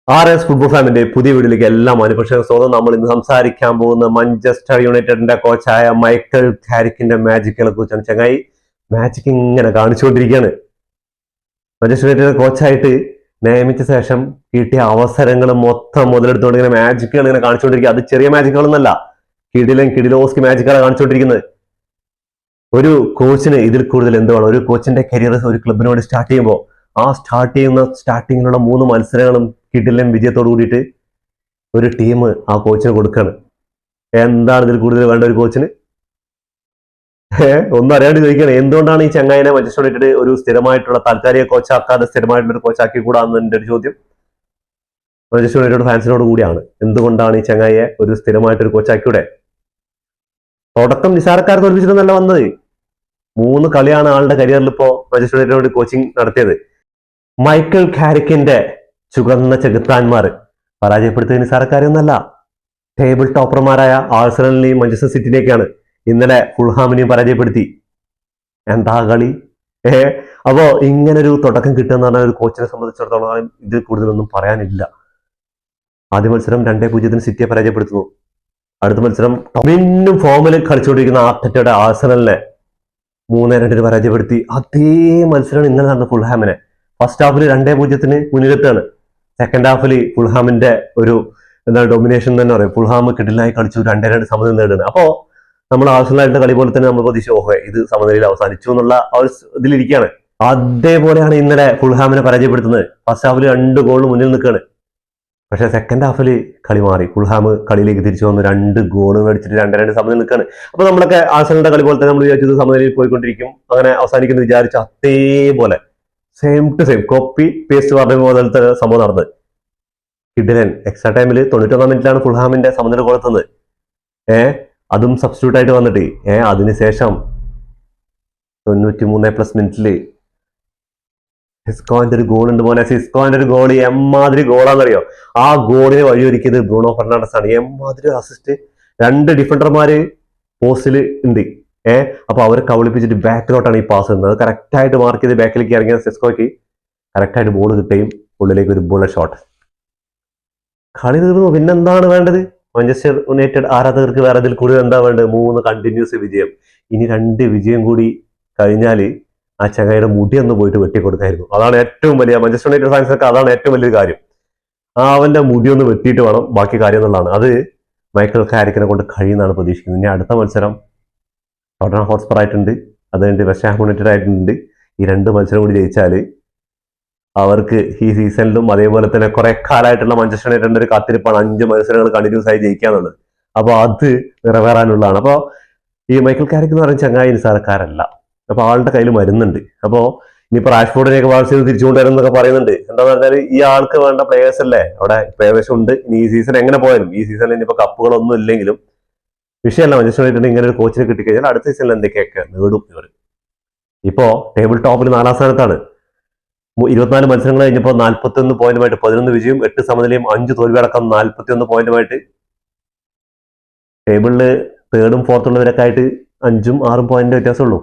Football ഫാമിന്റെ പുതിയ വീഡിയോയിലേക്ക് എല്ലാ മാനുപക്ഷ സ്വാഗതം. നമ്മൾ ഇന്ന് സംസാരിക്കാൻ പോകുന്ന മാഞ്ചസ്റ്റർ യുണൈറ്റഡിന്റെ കോച്ചായ മൈക്കൽ കാരിക്കിന്റെ മാജിക്കുകളെ കുറിച്ചാണ്. ചങ്ങായി മാജിക് ഇങ്ങനെ കാണിച്ചുകൊണ്ടിരിക്കുകയാണ്. മാഞ്ചസ്റ്റർ യുണൈറ്റഡ് കോച്ചായിട്ട് നിയമിച്ച ശേഷം കിട്ടിയ അവസരങ്ങൾ മൊത്തം മുതലെടുത്തുകൊണ്ട് ഇങ്ങനെ മാജിക്കുകൾ ഇങ്ങനെ കാണിച്ചുകൊണ്ടിരിക്കുക. അത് ചെറിയ മാജിക്കുകളൊന്നല്ല, കിടിലോസ്കി മാജിക്കുകളാണ് കാണിച്ചുകൊണ്ടിരിക്കുന്നത്. ഒരു കോച്ചിന് ഇതിൽ കൂടുതൽ എന്തുവാണ്? ഒരു കോച്ചിന്റെ കരിയർ ഒരു ക്ലബിനോട് സ്റ്റാർട്ട് ചെയ്യുമ്പോൾ സ്റ്റാർട്ടിങ്ങിലുള്ള 3 മത്സരങ്ങളും കിടിലൻ വിജയത്തോട് കൂടിയിട്ട് ഒരു ടീം ആ കോച്ചിന് കൊടുക്കാണ്. എന്താണ് ഇതിൽ കൂടുതൽ വേണ്ട ഒരു കോച്ചിന്? ഒന്നും അറിയാണ്ട് ചോദിക്കുകയാണ്, എന്തുകൊണ്ടാണ് ഈ ചങ്ങായിനെ മാഞ്ചസ്റ്റർ യുണൈറ്റഡ് ഒരു സ്ഥിരമായിട്ടുള്ള താൽക്കാലിക കോച്ചാക്കാതെ സ്ഥിരമായിട്ടുള്ള ഒരു കോച്ചാക്കി കൂടാന്ന് എൻ്റെ ഒരു ചോദ്യം മാഞ്ചസ്റ്റർ യുണൈറ്റഡ് ഫാൻസിനോട് കൂടിയാണ്. എന്തുകൊണ്ടാണ് ഈ ചങ്ങായിയെ ഒരു സ്ഥിരമായിട്ടൊരു കോച്ചാക്കിയൂടെ? തുടക്കം നിസാരക്കാരെ തോൽപ്പിച്ചിട്ടൊന്നല്ല വന്നത്. 3 കളിയാണ് ആളുടെ കരിയറിൽ ഇപ്പോ മാഞ്ചസ്റ്റർ യുണൈറ്റഡിനോട് കോച്ചിങ് നടത്തിയത്. മൈക്കൽ കാരിക്കിന്റെ ചുവന്ന ചെകുത്താന്മാർ പരാജയപ്പെടുത്തിയ നിസാരക്കാരൊന്നല്ല. ടേബിൾ ടോപ്പർമാരായ ആഴ്സണലിനെയും മാഞ്ചസ്റ്റർ സിറ്റിനെയൊക്കെയാണ് ഇന്നലെ ഫുൾഹാമിനെയും പരാജയപ്പെടുത്തി. എന്താ കളി! അപ്പോ ഇങ്ങനൊരു തുടക്കം കിട്ടുക എന്ന് പറഞ്ഞാൽ ഒരു കോച്ചിനെ സംബന്ധിച്ചിടത്തോളം ഇതിൽ കൂടുതലൊന്നും പറയാനില്ല. ആദ്യ മത്സരം 2-0 സിറ്റിയെ പരാജയപ്പെടുത്തുന്നു. അടുത്ത മത്സരം വീണ്ടും ഫോമിൽ കളിച്ചുകൊണ്ടിരിക്കുന്ന ആർട്ടറ്റയുടെ ആഴ്സണലിനെ 3-2 പരാജയപ്പെടുത്തി. അതേ മത്സരമാണ് ഇന്നലെ നടന്ന ഫുൾഹാമിനെ. ഫസ്റ്റ് ഹാഫിൽ 2-0 മുന്നിലെത്താണ്. സെക്കൻഡ് ഹാഫിൽ ഫുൾഹാമിന്റെ ഒരു ഡൊമിനേഷൻ തന്നെ പറയും. ഫുൾഹാം കിടിലായി കളിച്ചു, 2-2 സമനില നേടുന്നത്. അപ്പോ നമ്മൾ ആഴ്സണലായിട്ടുള്ള കളി പോലെ തന്നെ നമ്മൾ പ്രതീക്ഷ ഇത് സമനിലയിൽ അവസാനിച്ചു എന്നുള്ള ആ ഒരു ഇതിലിരിക്കുകയാണ്. അതേപോലെയാണ് ഇന്നലെ ഫുൾഹാമിനെ പരാജയപ്പെടുത്തുന്നത്. ഫസ്റ്റ് ഹാഫിൽ 2 ഗോൾ മുന്നിൽ നിൽക്കുകയാണ്. പക്ഷെ സെക്കൻഡ് ഹാഫിൽ കളി മാറി. ഫുൾഹാം കളിയിലേക്ക് തിരിച്ചു വന്നു, 2 ഗോൾ അടിച്ചിട്ട് 2-2 സമനില നിൽക്കുകയാണ്. അപ്പൊ നമ്മളൊക്കെ ആഴ്സണലിന്റെ കളി പോലെ തന്നെ നമ്മൾ വിചാരിച്ചത് സമനിലയിൽ പോയിക്കൊണ്ടിരിക്കും, അങ്ങനെ അവസാനിക്കുന്നു വിചാരിച്ചു. അതേപോലെ same to same copy paste പറഞ്ഞ പോലത്തെ സംഭവം നടന്നത്. കിഡിലൻ എക്സ്ട്രാ ടൈമിൽ 91 മിനിറ്റിലാണ് ഫുൾഹാമിന്റെ സമനില കൊടുത്തുന്നത്. അതും സബ്സ്റ്റിറ്റ്യൂട്ട് ആയിട്ട് വന്നിട്ട് അതിനുശേഷം 93+ മിനിറ്റില് സിസ്കോന്റെ ഒരു ഗോൾ ഉണ്ട് മോനെ. സിസ്കോന്റെ ഒരു ഗോൾ എമ്മാതിരി ഗോളാന്നറിയോ? ആ ഗോളിനെ വഴിയൊരുക്കിയത് ബ്രൂണോ ഫെർണാണ്ടസ് ആണ്. എമ്മാതിരി അസിസ്റ്റ്! 2 ഡിഫൻഡർമാര് പോസ്റ്റിൽ ഉണ്ട്. അപ്പൊ അവരെ കബളിപ്പിച്ചിട്ട് ബാക്കിലോട്ടാണ് ഈ പാസ് ചെയ്യുന്നത്. അത് കറക്റ്റായിട്ട് മാർക്ക് ചെയ്ത് ബാക്കിലേക്ക് ഇറങ്ങിയ സിസ്കോയ്ക്ക് കറക്റ്റായിട്ട് ബോൾ കിട്ടുകയും ഉള്ളിലേക്ക് ഒരു ബുള്ളറ്റ് ഷോട്ട്. കളി തീർന്നു. പിന്നെന്താണ് വേണ്ടത്? മാഞ്ചസ്റ്റർ യുണൈറ്റഡ് ആരാധകർക്ക് വേറെ ഇതിൽ കൂടുതൽ എന്താ വേണ്ടത്? 3 കണ്ടിന്യൂസ് വിജയം. ഇനി 2 വിജയം കൂടി കഴിഞ്ഞാൽ ആ ചങ്ങായിയുടെ മുടി ഒന്ന് പോയിട്ട് വെട്ടിക്കൊടുക്കായിരുന്നു. അതാണ് ഏറ്റവും വലിയ, മാഞ്ചസ്റ്റർ യുണൈറ്റഡ് ഫാൻസൊക്കെ അതാണ് ഏറ്റവും വലിയൊരു കാര്യം. അവന്റെ മുടി ഒന്ന് വെട്ടിയിട്ട് വേണം ബാക്കി കാര്യം എന്നുള്ളതാണ്. അത് മൈക്കൽ കാരിക്കിനെ കൊണ്ട് കഴിയുന്നതാണ് പ്രതീക്ഷിക്കുന്നത്. ഇനി അടുത്ത മത്സരം ടോട്ടൻഹാം ഹോട്ട്സ്പർ ആയിട്ടുണ്ട്, അത് കഴിഞ്ഞിട്ട് വെസ്റ്റ് ഹാം യുണൈറ്റഡ് ആയിട്ടുണ്ട്. ഈ 2 മത്സരം കൂടി ജയിച്ചാൽ അവർക്ക് ഈ സീസണിലും അതേപോലെ തന്നെ കുറെ കാലമായിട്ടുള്ള മാഞ്ചസ്റ്റർ യുണൈറ്റഡിന്റെ ഒരു കാത്തിരിപ്പാണ് 5 മത്സരങ്ങൾ കണ്ടിന്യൂസ് ആയി ജയിക്കാന്നുള്ളത്. അപ്പൊ അത് നിറവേറാനുള്ളതാണ്. അപ്പൊ ഈ മൈക്കൽ കാരിക്ക് എന്ന് പറയുന്ന ചങ്ങായി നിസാരക്കാരല്ല. അപ്പൊ ആളുടെ കയ്യിൽ മരുന്നുണ്ട്. അപ്പോ ഇനിയിപ്പോ റാഷ്ഫോർഡിനെയൊക്കെ വാഴ്ച തിരിച്ചുകൊണ്ടുവരും എന്നൊക്കെ പറയുന്നുണ്ട്. എന്താന്ന് പറഞ്ഞാൽ ഈ ആൾക്ക് വേണ്ട പ്ലേയേഴ്സ് അല്ലേ അവിടെ ഏകദേശം ഉണ്ട്. ഇനി ഈ സീസൺ എങ്ങനെ പോയാലും, ഈ സീസണിൽ ഇനിയിപ്പോ കപ്പുകളൊന്നും ഇല്ലെങ്കിലും വിഷയമല്ല. മാഞ്ചസ്റ്റർ യുണൈറ്റഡ് ഇങ്ങനെ ഒരു കോച്ചിനെ കിട്ടിക്കഴിഞ്ഞാൽ അടുത്ത സീസണിൽ എന്തൊക്കെയൊക്കെ നേടും ഇവർ. ഇപ്പോ ടേബിൾ ടോപ്പിൽ 4ാം സ്ഥാനത്താണ്. 24 മത്സരങ്ങൾ കഴിഞ്ഞപ്പോൾ 41 പോയിന്റുമായിട്ട് 11 വിജയം 8 സമനിലയും 5 തോൽവി അടക്കം 41 പോയിന്റുമായിട്ട് ടേബിളില് 3rd ഉം 4th ഉള്ളവരൊക്കെ ആയിട്ട് 5ഉം 6ഉം പോയിന്റ് വ്യത്യാസമുള്ളൂ.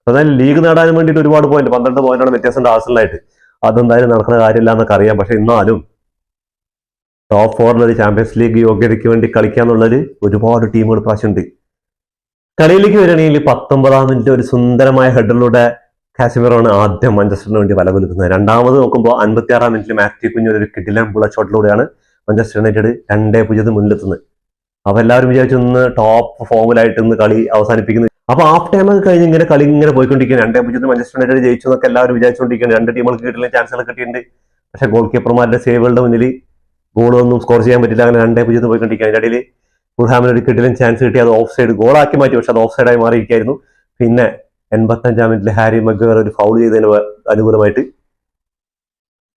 അതായത് ലീഗ് നേടാൻ വേണ്ടിയിട്ട് ഒരുപാട് പോയിന്റ്, 12 പോയിന്റാണ് വ്യത്യാസം ആഴ്സണലായിട്ട്. അതെന്തായാലും നടക്കുന്ന കാര്യമില്ല എന്നൊക്കെ അറിയാം. പക്ഷെ എന്നാലും ടോപ്പ് 4 ചാമ്പ്യൻസ് ലീഗ് യോഗ്യതയ്ക്ക് വേണ്ടി കളിക്കാന്നുള്ളൊരു ഒരുപാട് ടീമുകൾ പ്രാവശ്യമുണ്ട്. കളിയിലേക്ക് വരികയാണെങ്കിൽ 19ാം മിനിറ്റ് ഒരു സുന്ദരമായ ഹെഡറിലൂടെ കാസിമിറോണ് ആദ്യം മാഞ്ചസ്റ്ററിന് വേണ്ടി വലവെലുക്കുന്നത്. രണ്ടാമത് നോക്കുമ്പോൾ 56ാം മിനിറ്റിൽ മാത്യു കുഞ്ഞ് ഒരു കിടിലൻ ബുള്ളറ്റ് ഷോട്ടിലൂടെയാണ് മാഞ്ചസ്റ്റർ യുണൈറ്റഡ് 2-0 മുന്നിലെത്തുന്നത്. അപ്പൊ എല്ലാവരും വിചാരിച്ചു ഇന്ന് ടോപ്പ് ഫോമിലായിട്ട് ഇന്ന് കളി അവസാനിപ്പിക്കുന്നത്. അപ്പൊ ഹാഫ് ടൈം ഒക്കെ കഴിഞ്ഞ് ഇങ്ങനെ കളി ഇങ്ങനെ പോയിക്കൊണ്ടിരിക്കുകയാണ്. 2-0 മാഞ്ചസ്റ്റർ യുണൈറ്റഡ് ജയിച്ചു എന്നൊക്കെ എല്ലാവരും വിചാരിച്ചുകൊണ്ടിരിക്കുകയാണ്. 2 ടീമുകൾക്ക് കിട്ടുന്ന ചാൻസുകൾ കിട്ടിയിട്ടുണ്ട്. പക്ഷെ ഗോൾ കീപ്പർമാരുടെ സേവുകളുടെ മുന്നിൽ ഗോളൊന്നും സ്കോർ ചെയ്യാൻ പറ്റില്ല. അങ്ങനെ 2-0 പോയിക്കൊണ്ടിരിക്കുകയാണ്. അതിന്റെ ഇടയിൽ ഫുൾഹാമിന് ഒരു കിടിലൻ ചാൻസ് കിട്ടി. അത് ഓഫ് സൈഡ് ഗോളാക്കി മാറ്റി. പക്ഷെ അത് ഓഫ് സൈഡായി മാറിയിരിക്കുകയായിരുന്നു. പിന്നെ 85ാം മിനിറ്റിൽ ഹാരി മഗ്വയർ ഒരു ഫൗൾ ചെയ്തതിന് അനുകൂലമായിട്ട്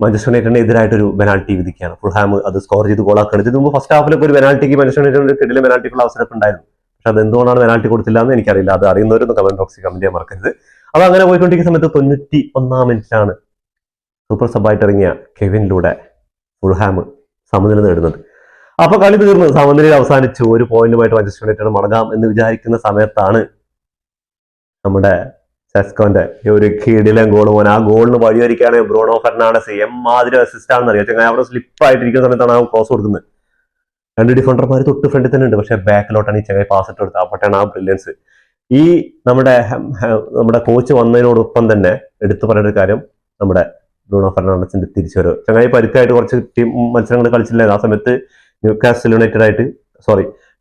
മാഞ്ചസ്റ്റർ യുണൈറ്റഡിന് എതിരായിട്ടൊരു പെനാൽറ്റി വിധിക്കുകയാണ്. ഫുൾഹാം അത് സ്കോർ ചെയ്ത് ഗോളാക്കുകയാണ്. ഇതിന് മുമ്പ് ഫസ്റ്റ് ഹാഫിലൊക്കെ ഒരു പെനാൽറ്റിക്ക് മാഞ്ചസ്റ്റർ യുണൈറ്റഡിന് കിടിലൻ പെനാൽറ്റിക്കുള്ള അവസരമൊക്കെ ഉണ്ടായിരുന്നു. പക്ഷെ അത് എന്തുകൊണ്ടാണ് പെനാൽറ്റി കൊടുത്തില്ല എന്ന് എനിക്കറിയില്ല. അത് അറിയുന്നവരൊന്ന് കമന്റ് ബോക്സിൽ കമന്റ് ചെയ്യാൻ മറക്കരുത്. അത് അങ്ങനെ പോയിക്കൊണ്ടിരിക്കുന്ന സമയത്ത് 91ാം മിനിറ്റിലാണ് സൂപ്പർ സബായിട്ട് ഇറങ്ങിയ കെവിനിലൂടെ ഫുൾഹാം സമനില നേടുന്നത്. അപ്പൊ കളി തീർന്നു, സമനിലയിൽ അവസാനിച്ചു. 1 പോയിന്റുമായിട്ട് മാഞ്ചസ്റ്റർ യുണൈറ്റഡ് മടങ്ങാം എന്ന് വിചാരിക്കുന്ന സമയത്താണ് നമ്മുടെ സെസ്കോന്റെ ഒരു കിടിലൻ ഗോൾ പോകാൻ ആ ഗോളിന് വഴിയൊരുക്കാണ് ബ്രൂണോ ഫെർണാണ്ടസ് എമ്മാതിരി അസിസ്റ്റ് ആണെന്ന് അറിയാം. ചങ്ങായി അവിടെ സ്ലിപ്പായിട്ടിരിക്കുന്ന സമയത്താണ് ആ ക്രോസ് കൊടുക്കുന്നത്. 2 ഡിഫൻഡർമാർ തൊട്ട് ഫ്രണ്ടിൽ തന്നെ ഉണ്ട്, പക്ഷെ ബാക്കിലോട്ടാണ് ഈ ചങ്ങായി പാസ് ഇട്ട് കൊടുത്തത്. അപ്പോഴാണ് ആ ബ്രില്യൻസ്. ഈ നമ്മുടെ കോച്ച് വന്നതിനോടൊപ്പം തന്നെ എടുത്തു പറയേണ്ട ഒരു കാര്യം നമ്മുടെ ബ്രൂണോ ഫെർണാണ്ടസിന്റെ തിരിച്ചുവരവ്. ചങ്ങായി പരിക്കായിട്ട് കുറച്ച് ടീം മത്സരങ്ങൾ കളിച്ചില്ലായിരുന്നു. ആ സമയത്ത്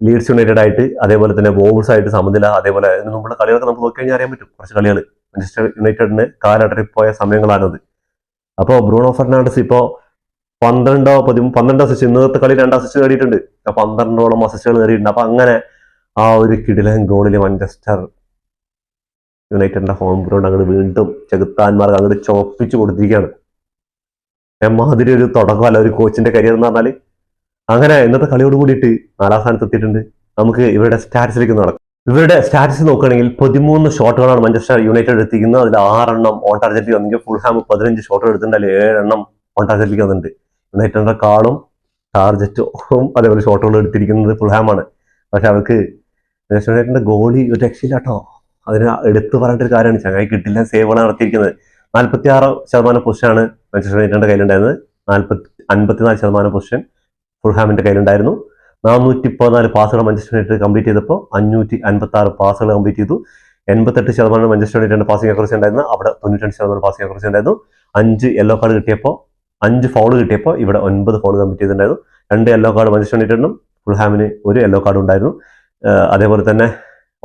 ലീഡ്സ് യുണൈറ്റഡ് ആയിട്ട്, അതേപോലെ തന്നെ വോൾസ് ആയിട്ട് സമനില, അതേപോലെ നമ്മുടെ കളികളൊക്കെ നമുക്ക് നോക്കി കഴിഞ്ഞാൽ അറിയാൻ പറ്റും. കുറച്ച് കളികൾ മാഞ്ചസ്റ്റർ യുണൈറ്റഡിന് കാലടറിപ്പോയ സമയങ്ങളാണത്. അപ്പോൾ ബ്രൂണോ ഫെർണാണ്ടസ് ഇപ്പോ 12 അസിസ്റ്റ്, ഇന്നത്തെ കളി 2 അസിസ്റ്റ് നേടിയിട്ടുണ്ട്. 12ഓളം അസിസ്റ്റുകൾ നേടിയിട്ടുണ്ട്. അപ്പൊ അങ്ങനെ ആ ഒരു കിടിലൻ ഗോളിൽ മാഞ്ചസ്റ്റർ യുണൈറ്റഡിന്റെ ഹോം ഗ്രൗണ്ട് അങ്ങോട്ട് വീണ്ടും ചെകുത്താന്മാർക്ക് അങ്ങോട്ട് ചോപ്പിച്ചു കൊടുത്തിരിക്കുകയാണ്. എമ്മാതിരി ഒരു തുടക്കമല്ല ഒരു കോച്ചിന്റെ കരിയർ എന്ന് പറഞ്ഞാൽ. അങ്ങനെ ഇന്നത്തെ കളിയോട് കൂടിയിട്ട് 4ാം സ്ഥാനത്ത് എത്തിയിട്ടുണ്ട്. നമുക്ക് ഇവരുടെ സ്റ്റാറ്റസിലേക്ക് നടക്കാം. ഇവരുടെ സ്റ്റാറ്റസ് നോക്കുകയാണെങ്കിൽ 13 ഷോട്ടുകളാണ് മാഞ്ചസ്റ്റർ യുണൈറ്റഡ് എടുത്തിരിക്കുന്നത്. അതിൽ 6 എണ്ണം ഓൺ ടാർഗറ്റിൽ വന്നെങ്കിൽ ഫുൾഹാം 15 ഷോട്ടുകൾ എടുത്തിട്ടുണ്ട്. അതിൽ 7 എണ്ണം ഓൺ ടാർഗറ്റിലേക്ക് വന്നിട്ടുണ്ട്. യുണൈറ്റഡിന്റെ കാളും ടാർഗറ്റും അതേപോലെ ഷോട്ടുകൾ എടുത്തിരിക്കുന്നത് ഫുൾഹാമാണ്. പക്ഷെ അവർക്ക് മാഞ്ചസ്റ്റർ യുണൈറ്റഡിന്റെ ഗോളി ഒരു രക്ഷയില്ല കേട്ടോ. അതിന് എടുത്തു പറയേണ്ട ഒരു കാര്യമാണ്. ചങ്ങായി കിട്ടില്ല സേവുകളാണ് നടത്തിയിരിക്കുന്നത്. 46% പൊസിഷനാണ് മാഞ്ചസ്റ്റർ യുണൈറ്റഡിന്റെ കയ്യിലുണ്ടായിരുന്നത്. 54% പൊസിഷൻ ഫുൾഹാമിന്റെ കയ്യിലുണ്ടായിരുന്നു. 414 പാസുകൾ മാഞ്ചസ്റ്റർ യുണൈറ്റഡ് കംപ്ലീറ്റ് ചെയ്തപ്പോൾ 556 പാസുകൾ കംപ്ലീറ്റ് ചെയ്തു. 88% മാഞ്ചസ്റ്റർ യുണൈറ്റഡിന്റെ പാസിംഗ് അക്യുറസി ഉണ്ടായിരുന്നു. അവിടെ 92% പാസിംഗ് അക്യുറസി ഉണ്ടായിരുന്നു. 5 യെല്ലോ കാർഡ് കിട്ടിയപ്പോൾ 5 ഫൗൾ കിട്ടിയപ്പോൾ ഇവിടെ 9 ഫൗൾ കംപ്ലീറ്റ് ചെയ്തിട്ടുണ്ടായിരുന്നു. 2 യെല്ലോ കാർഡ് മാഞ്ചസ്റ്റർ യുണൈറ്റഡിനും ഫുൾഹാമിന് 1 യെല്ലോ കാർഡ് ഉണ്ടായിരുന്നു. അതേപോലെ തന്നെ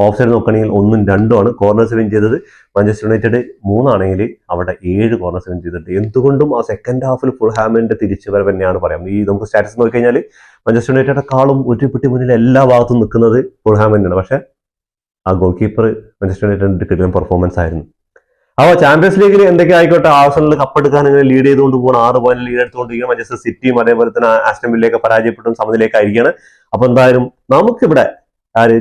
ഓഫ് സൈഡ് നോക്കുകയാണെങ്കിൽ 1ഉം 2ഉമാണ്. കോർണേഴ്സ് വിൻ ചെയ്തത് മാഞ്ചസ്റ്റർ യുണൈറ്റഡ് 3 ആണെങ്കിൽ അവിടെ 7 കോർണേഴ്സ് വിൻ ചെയ്തിട്ടുണ്ട്. എന്തുകൊണ്ടും ആ സെക്കൻഡ് ഹാഫിൽ ഫുൾഹാമിന്റെ തിരിച്ചുവരവ് തന്നെയാണ് പറയാം. ഈ നമുക്ക് സ്റ്റാറ്റസ് നോക്കിക്കഴിഞ്ഞാൽ മാഞ്ചസ്റ്റർ യുണൈറ്റഡെക്കാളും ഒരു പിട്ടി മുന്നിൽ എല്ലാ ഭാഗത്തും നിൽക്കുന്നത് ഫുൾഹാം തന്നെയാണ്. പക്ഷെ ആ ഗോൾ കീപ്പർ മാഞ്ചസ്റ്റർ യുണൈറ്റഡിന്റെ കിട്ടുന്ന പെർഫോമൻസ് ആയിരുന്നു. അപ്പോൾ ചാമ്പ്യൻസ് ലീഗിൽ എന്തൊക്കെ ആയിക്കോട്ടെ, ആഴ്സണൽ കപ്പെടുക്കാൻ ഇങ്ങനെ ലീഡ് ചെയ്തുകൊണ്ട് പോകണം. 6 പോയിന്റ് ലീഡ് എടുത്തുകൊണ്ടിരിക്കുകയാണ്. മാഞ്ചസ്റ്റർ സിറ്റിയും അതേപോലെ തന്നെ ആസ്റ്റൺ വില്ലയൊക്കെ പരാജയപ്പെട്ടും സമനിലേക്കായിരിക്കുകയാണ്. അപ്പൊ എന്തായാലും നമുക്കിവിടെ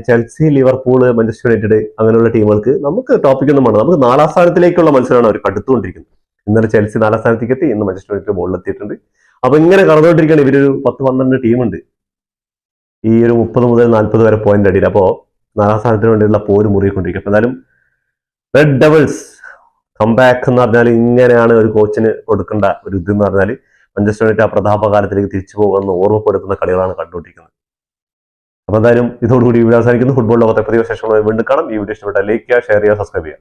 ചെൽസി, ലിവർപൂൾ, മാഞ്ചസ്റ്റർ യുണൈറ്റഡ് അങ്ങനെയുള്ള ടീമുകൾക്ക് നമുക്ക് ടോപ്പിക് ഒന്നും വേണം. നമുക്ക് 4ാം സ്ഥാനത്തിലേക്കുള്ള മത്സരമാണ് അവർ കടുത്തുകൊണ്ടിരിക്കുന്നത്. ഇന്നലെ ചെൽസി 4ാം സ്ഥാനത്തേക്ക് എത്തി, ഇന്ന് മാഞ്ചസ്റ്റർ യുണൈറ്റഡ് മുകളിലെത്തിയിട്ടുണ്ട്. അപ്പൊ ഇങ്ങനെ കടന്നുകൊണ്ടിരിക്കുകയാണ്. ഇവരൊരു 10-12 ടീമുണ്ട് ഈ ഒരു 30 മുതൽ 40 വരെ പോയിന്റ് അടിയിൽ. അപ്പോൾ 4ാം സ്ഥാനത്തിന് വേണ്ടിയുള്ള പോര് മുറിക്കൊണ്ടിരിക്കും. അപ്പൊ എന്തായാലും റെഡ് ഡെവിൾസ് കംബാക്ക് എന്ന് പറഞ്ഞാൽ ഇങ്ങനെയാണ് ഒരു കോച്ചിന് കൊടുക്കേണ്ട ഒരു ഇതെന്ന് പറഞ്ഞാൽ മാഞ്ചസ്റ്റർ യുണൈറ്റഡ് ആ പ്രതാപകാലത്തിലേക്ക് തിരിച്ചു പോകുമെന്ന് ഓർമ്മപ്പെടുത്തുന്ന കളികളാണ് കണ്ടുകൊണ്ടിരിക്കുന്നത്. അപ്പൊ എന്തായാലും ഇതോടുകൂടി ഇവിടെ അവസാനിക്കുന്നു. ഫുട്ബോൾ ലോകത്തെ പുതിയ വിശേഷങ്ങളുമായി വീണ്ടും കാണാം. ഈ വീഡിയോ ഇഷ്ടപ്പെട്ട ലൈക്ക് ചെയ്യുക, ഷെയർ ചെയ്യുക, സബ്സ്ക്രൈബ് ചെയ്യുക.